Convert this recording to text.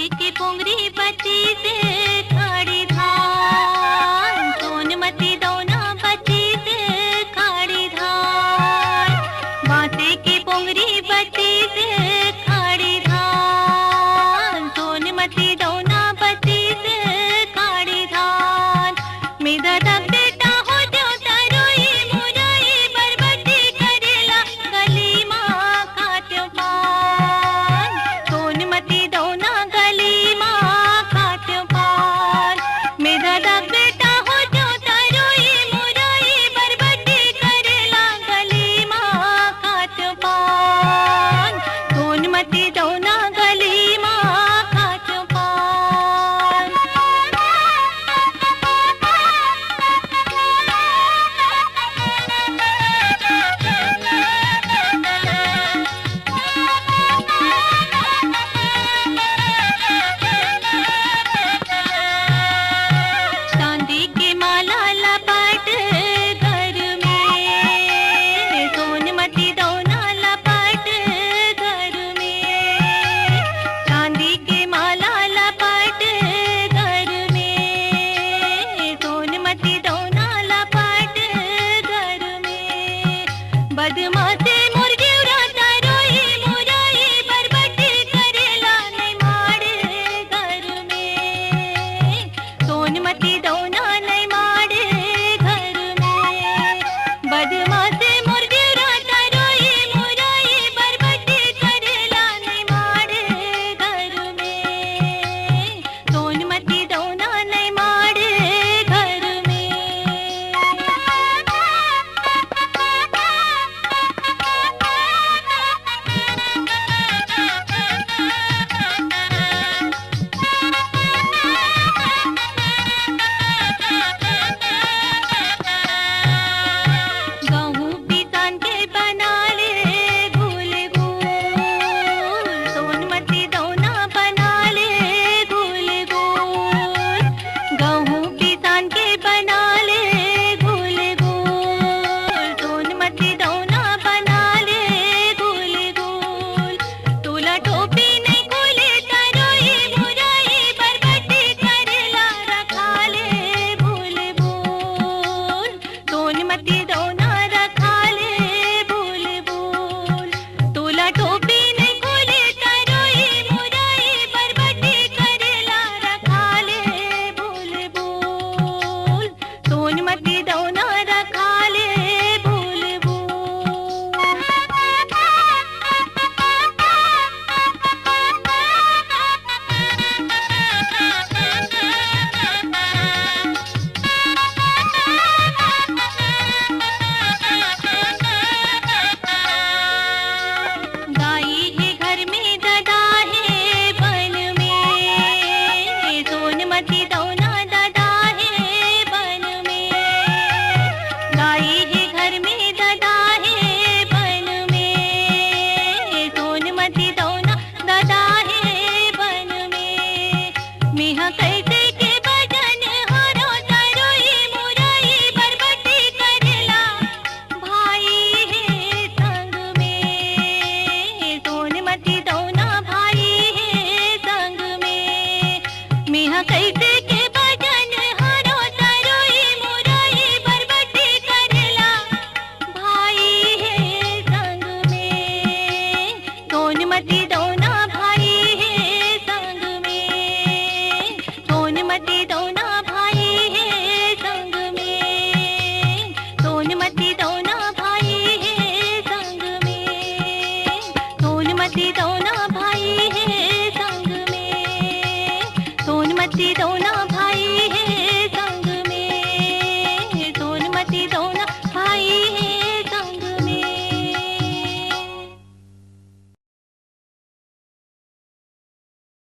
की पोंगरी बची से खाड़ी धान, सोनमती दौना बची से खाड़ी धान, बांसे की पोंगरी बची से खाड़ी धान, सोनमती दौना बची से खाड़ी धान। मेरा दब बेटा हो जो तरोई मुराई बरबटी करेला गली माँ खात्यो पान, सोनमती दौना गली माँ खात्यो पान। मेरा दब बेटा हो जो तरोई मुराई बरबटी करेला गली माँ खात्यो पान, सोनमती दौना गली माँ खात्यो पान। चांदी की माला लपाट घर में, सोनमती दौना लपाट घर में, चांदी की माला लपाट घर में, सोनमती दौना लपाट घर में। बदमाशे मुर्गी उड़ाता रोई मुराई बरबटी करेला नहीं माड़े घर में, सोनमती दौना नहीं माड़े घर में। बदमाशे मुर्गी उड़ाता रोई मुराई बरबटी करेला नहीं माड़े घर में, सोनमती दौना नहीं माड़े घर में। गहूँ पिसान के बना ले घूल घूल, सोनमती दौना बना ले घूल घूल, गहूँ पिसान के बना ले घूल घूल, सोनमती दौना बना ले घूल घूल। तोला टोपी नहीं खोले तरोई मुराई बरबटी करेला रखा ले भूल भूल, सोनमती दौना रखा ले भूल भूल। तोला टोपी नहीं खोले तरोई मुराई बरबटी करेला रखा ले भूल भूल, सोनमती दौना रखा ले भूल भूल। गाई है घर में ददा है बन में, सोनमती दौना ददा है बन में। गाई है घर में ददा है बन में, सोनमती दौना ददा है बन में। मिहा कैसे के भजन हरो तरोई मुराई बरबटी करेला भाई है संग में, सोनमती दौना भाई है संग में। मिहा कैसे के भजन हरो तरोई मुराई बरबटी करेला भाई है संग में, सोनमती दौना